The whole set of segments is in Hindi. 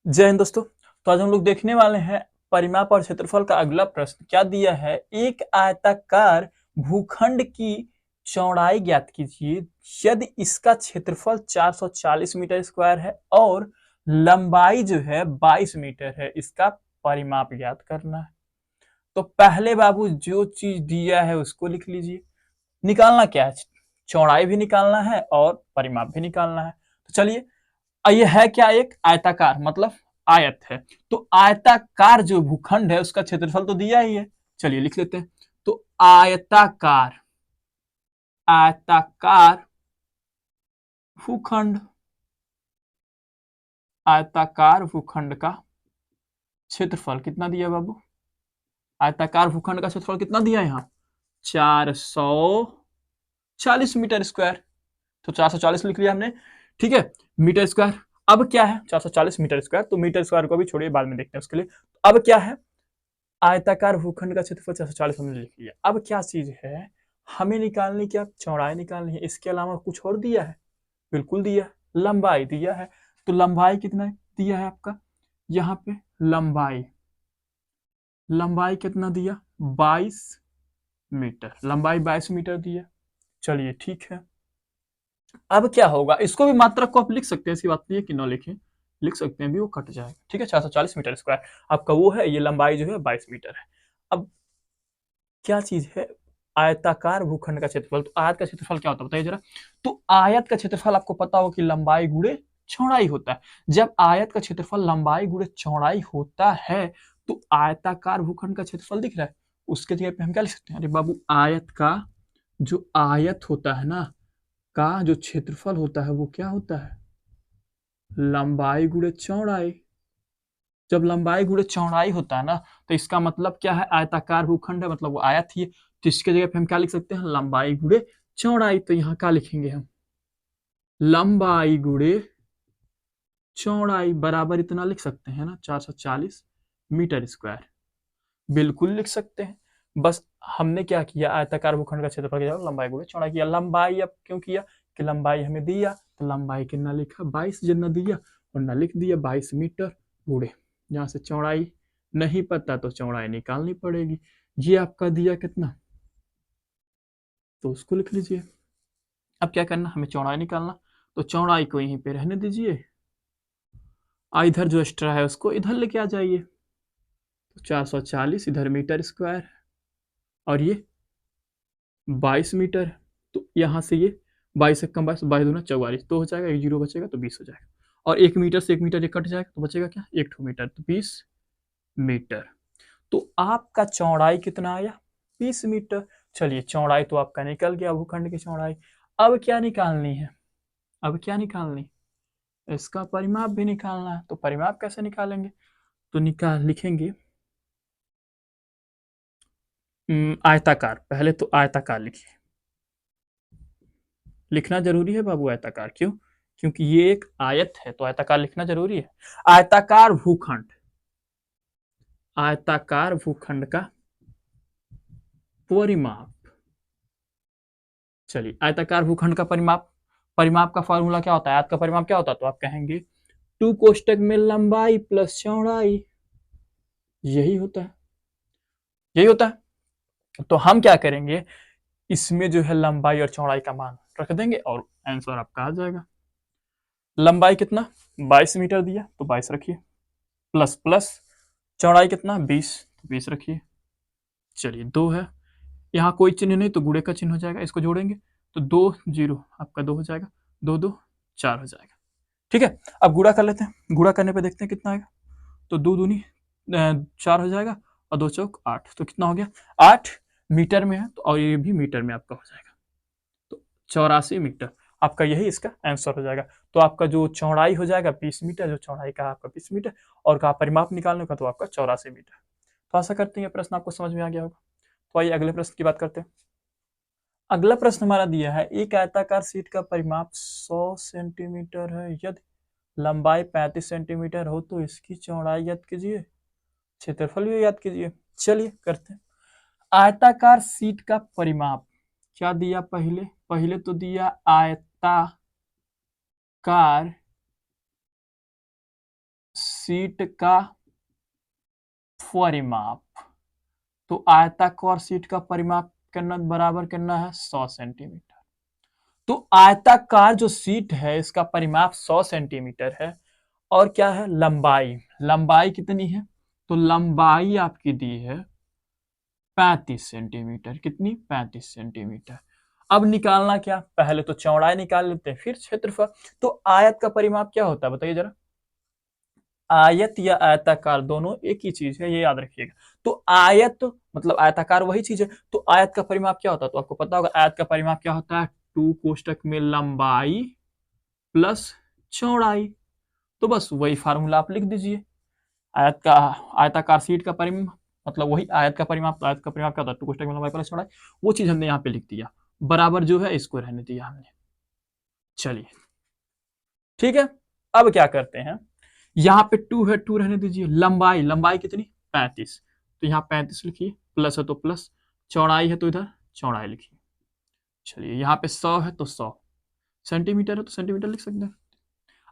जय हिंद दोस्तों। तो आज हम लोग देखने वाले हैं परिमाप और क्षेत्रफल का अगला प्रश्न। क्या दिया है? एक आयताकार भूखंड की चौड़ाई ज्ञात कीजिए यदि इसका क्षेत्रफल 440 मीटर स्क्वायर है और लंबाई जो है 22 मीटर है। इसका परिमाप ज्ञात करना है। तो पहले बाबू जो चीज दिया है उसको लिख लीजिए। निकालना क्या है? चौड़ाई भी निकालना है और परिमाप भी निकालना है। तो चलिए, ये है क्या? एक आयताकार मतलब आयत है। तो आयताकार जो भूखंड है उसका क्षेत्रफल तो दिया ही है। चलिए लिख लेते हैं। तो आयताकार आयताकार भूखंड आयताकार भूखंड का क्षेत्रफल कितना दिया बाबू? आयताकार भूखंड का क्षेत्रफल कितना दिया यहाँ? 440 मीटर स्क्वायर। तो 440 लिख लिया हमने, ठीक है, मीटर स्क्वायर। अब क्या है? 440 मीटर स्क्वायर। तो मीटर स्क्वायर को भी छोड़िए, बाद में देखते हैं उसके लिए। अब क्या है? आयताकार भूखंड का क्षेत्रफल 440 हमने लिख लिया। अब क्या चीज है हमें निकालनी? क्या चौड़ाई निकालनी है। इसके अलावा कुछ और दिया है? बिल्कुल दिया है, लंबाई दिया है। तो लंबाई कितना दिया है आपका यहाँ पे? लंबाई लंबाई कितना दिया? 22 मीटर। लंबाई 22 मीटर दिया। चलिए ठीक है। अब क्या होगा? इसको भी मात्रक को आप लिख सकते हैं, ऐसी बात नहीं है कि ना लिखें, लिख सकते हैं भी, वो कट जाएगा। ठीक है, 440 मीटर स्क्वायर आपका वो है। ये लंबाई जो है 22 मीटर है। अब क्या चीज है? आयताकार भूखंड का क्षेत्रफल। तो आयत का क्षेत्रफल क्या होता है बताइए जरा। तो आयत का क्षेत्रफल आपको पता हो कि लंबाई गुणे चौड़ाई होता है। जब आयत का क्षेत्रफल लंबाई गुणे चौड़ाई होता है तो आयताकार भूखंड का क्षेत्रफल दिख रहा है, उसके जगह पे हम क्या लिख सकते हैं? अरे बाबू, आयत का जो आयत होता है ना, का जो क्षेत्रफल होता है वो क्या होता है? लंबाई गुणे चौड़ाई। जब लंबाई गुणे चौड़ाई होता है ना, तो इसका मतलब क्या है? आयताकार भूखंड है, मतलब वो आयत ही है। तो इसके जगह पे हम क्या लिख सकते हैं? लंबाई गुणे चौड़ाई। तो यहाँ क्या लिखेंगे हम? लंबाई गुणे चौड़ाई बराबर इतना लिख सकते हैं ना, 440 मीटर स्क्वायर। बिल्कुल लिख सकते हैं। बस हमने क्या किया? आयताकार भूखंड का क्षेत्रफल की जगह लंबाई गुणे चौड़ाई किया। लंबाई अब क्यों किया? कि लंबाई हमें दिया, तो लंबाई कितना लिखा? 22। जब न दिया और न लिख दिया 22 मीटर गुणे, जहां से चौड़ाई नहीं पता तो चौड़ाई निकालनी पड़ेगी। ये आपका दिया कितना, तो उसको लिख लीजिए। अब क्या करना? हमें चौड़ाई निकालना। तो चौड़ाई को यहीं पे रहने दीजिए, इधर जो एक्स्ट्रा है उसको इधर लेके आ जाइए। तो 440 इधर मीटर स्क्वायर और ये 22 मीटर। तो यहाँ से ये 22 से कम 22, 22 दूना 44, तो हो जाएगा, एक जीरो बचेगा तो 20 हो जाएगा। और 1 मीटर से 1 मीटर ये कट जाएगा तो बचेगा क्या? 1 मीटर। तो 20 मीटर। तो आपका चौड़ाई कितना आया? 20 मीटर। चलिए, चौड़ाई तो आपका निकल गया, भूखंड की चौड़ाई। अब क्या निकालनी है? अब क्या निकालनी? इसका परिमाप भी निकालना है। तो परिमाप कैसे निकालेंगे? तो निकाल लिखेंगे आयताकार। पहले तो आयताकार लिखिए, लिखना जरूरी है बाबू आयताकार। क्यों? क्योंकि ये एक आयत है तो आयताकार लिखना जरूरी है। आयताकार भूखंड, आयताकार भूखंड का परिमाप। चलिए, आयताकार भूखंड का परिमाप, परिमाप का फॉर्मूला क्या होता है? आयत का परिमाप क्या होता है? तो आप कहेंगे 2 कोष्टक में लंबाई प्लस चौड़ाई। यही होता है, यही होता है। तो हम क्या करेंगे? इसमें जो है लंबाई और चौड़ाई का मान रख देंगे और आंसर आपका आ जाएगा। लंबाई कितना? 22 मीटर दिया तो 22 रखिए, प्लस प्लस चौड़ाई कितना? 20, तो 20 रखिए। चलिए, 2 है, यहाँ कोई चिन्ह नहीं तो गुणे का चिन्ह हो जाएगा, इसको जोड़ेंगे तो 2 जीरो आपका 2 हो जाएगा, 2 2 4 हो जाएगा। ठीक है, अब गुणा कर लेते हैं। गुणा करने पे देखते हैं कितना आएगा। तो 2 दूनी 4 हो जाएगा और 2 चौक 8, तो कितना हो गया? 8 मीटर में है तो, और ये भी मीटर में आपका हो जाएगा। तो 84 मीटर आपका, यही इसका आंसर हो जाएगा। तो आपका जो चौड़ाई हो जाएगा 20 मीटर, जो चौड़ाई का आपका 20 मीटर, और का परिमाप निकालने का तो आपका 84 मीटर। तो आशा करते हैं ये प्रश्न आपको समझ में आ गया होगा। तो आइए अगले प्रश्न की बात करते हैं। अगला प्रश्न हमारा दिया है, एक आयताकार शीट का परिमाप 100 सेंटीमीटर है यदि लंबाई 35 सेंटीमीटर हो तो इसकी चौड़ाई ज्ञात कीजिए, क्षेत्रफल भी ज्ञात कीजिए। चलिए करते हैं। आयताकार शीट का परिमाप क्या दिया? पहले पहले तो दिया आयताकार शीट का परिमाप, तो आयताकार शीट का परिमाप करना बराबर करना है 100 सेंटीमीटर। तो आयताकार जो शीट है इसका परिमाप 100 सेंटीमीटर है, और क्या है, लंबाई, लंबाई कितनी है, तो लंबाई आपकी दी है 35 सेंटीमीटर। कितनी, 35 सेंटीमीटर। अब निकालना क्या, पहले तो चौड़ाई निकाल लेते हैं फिर क्षेत्रफल। तो आयत का परिमाप क्या होता है बताइए जरा। आयत या आयताकार दोनों एक ही चीज है, ये याद रखिएगा। तो आयत मतलब आयताकार वही चीज है, तो आयत का परिमाप क्या होता है, तो आपको पता होगा आयत का परिमाप क्या होता है, 2 कोष्टक में लंबाई प्लस चौड़ाई। तो बस वही फार्मूला आप लिख दीजिए। आयत का, आयताकार शीट का परिमाप मतलब वही आयत का परिमाप। तो आयत का परिमाप क्या होता है, 2 कोष्टक में लंबाई प्लस चौड़ाई। वो चीज हमने यहाँ पे लिख दिया, बराबर जो है इसको रहने दिया हमने। चलिए ठीक है, अब क्या करते हैं, यहाँ पे 2 है, 2 रहने दीजिए। लंबाई, लंबाई कितनी, 35, तो यहाँ 35 लिखिए, प्लस है तो प्लस, चौड़ाई है तो इधर चौड़ाई लिखिए। चलिए यहाँ पे 100 है तो 100 सेंटीमीटर है तो सेंटीमीटर लिख सकते हैं।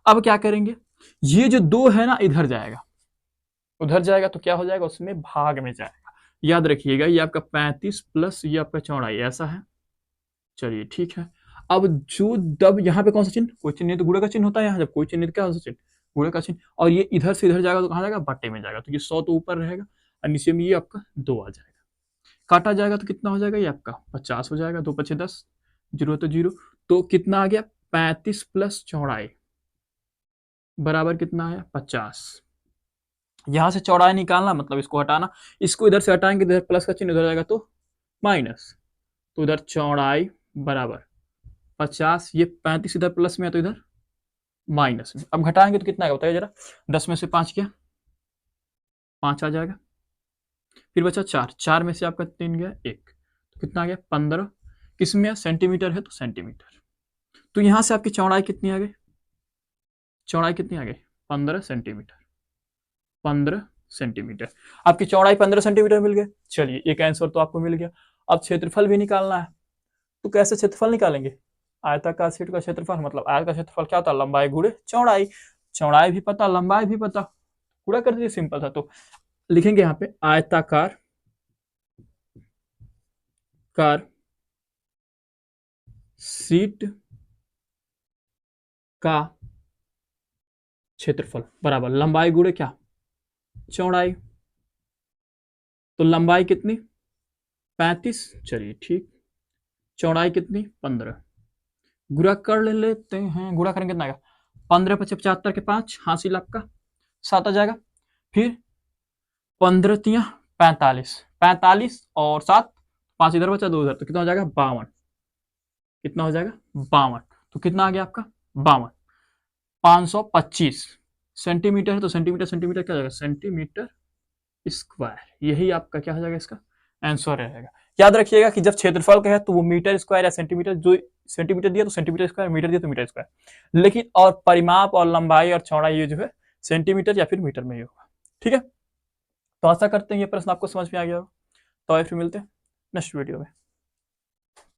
अब क्या करेंगे, ये जो 2 है ना इधर जाएगा, उधर जाएगा तो क्या हो जाएगा, उसमें भाग में जाएगा। याद रखिएगा ये आपका 35 प्लस ये आपका चौड़ाई ऐसा है। चलिए ठीक है, अब जो दब यहाँ पे कौन सा चिन्ह, कोई चिन्ह नहीं तो गुणे का चिन्ह होता है यहाँ, जब कोई चिन्ह नहीं तो क्या होता है चिन्ह, गुणे का चिन्ह। और ये इधर से इधर जाएगा तो कहाँ जाएगा, बट्टे में जाएगा। तो ये 100 तो ऊपर रहेगा और नीचे में ये आपका 2 आ जाएगा। काटा जाएगा तो कितना हो जाएगा, ये आपका 50 हो जाएगा। 2 पचे 10, 0 तो 0, तो कितना आ गया, 35 प्लस चौड़ाई बराबर कितना आया, 50। यहां से चौड़ाई निकालना मतलब इसको हटाना, इसको इधर से हटाएंगे इधर प्लस का चिन्ह उधर जाएगा तो माइनस, तो इधर चौड़ाई बराबर 50, ये 35 इधर प्लस में है तो इधर माइनस में। अब घटाएंगे तो कितना आएगा बताइए जरा, 10 में से 5 गया, 5 आ जाएगा, फिर बचा 4, 4 में से आपका 3 गया 1, तो कितना आ गया 15। किसमें सेंटीमीटर है तो सेंटीमीटर। तो यहां से आपकी चौड़ाई कितनी आ गई, चौड़ाई कितनी आ गई, 15 सेंटीमीटर। 15 सेंटीमीटर, आपकी चौड़ाई 15 सेंटीमीटर मिल गई। चलिए एक आंसर तो आपको मिल गया। अब क्षेत्रफल भी निकालना है, तो कैसे क्षेत्रफल निकालेंगे, आयताकार शीट का क्षेत्रफल मतलब आयत का क्षेत्रफल क्या होता है, लंबाई गुणे चौड़ाई। चौड़ाई भी पता, लंबाई भी पता, पूरा कर दीजिए, सिंपल था। तो लिखेंगे यहाँ पे आयताकार शीट का क्षेत्रफल बराबर लंबाई गुणे क्या, चौड़ाई। तो लंबाई कितनी, 35, चलिए ठीक, चौड़ाई कितनी, 15। गुणा कर लेते हैं, गुणा करेंगे कितना आएगा, 15 पचे 75 के 5, हासिल आपका 7 आ जाएगा। फिर 15 तिया 45, 45 और 7, 5 इधर बचा 2 उधर, तो कितना हो जाएगा 52। कितना हो जाएगा 52, तो कितना आ गया आपका 52। 525 सेंटीमीटर है तो सेंटीमीटर, सेंटीमीटर क्या हो जाएगा, सेंटीमीटर स्क्वायर। यही आपका क्या हो जाएगा, इसका आंसर रहेगा। याद रखिएगा कि जब क्षेत्रफल का है तो वो मीटर स्क्वायर या सेंटीमीटर, जो सेंटीमीटर दिया तो सेंटीमीटर स्क्वायर, मीटर दिया तो मीटर स्क्वायर, लेकिन और परिमाप और लंबाई और चौड़ाई ये जो है सेंटीमीटर या फिर मीटर में ही होगा। ठीक है, तो आशा करते हैं ये प्रश्न आपको समझ में आ गया हो। तो फिर मिलते हैं नेक्स्ट वीडियो में।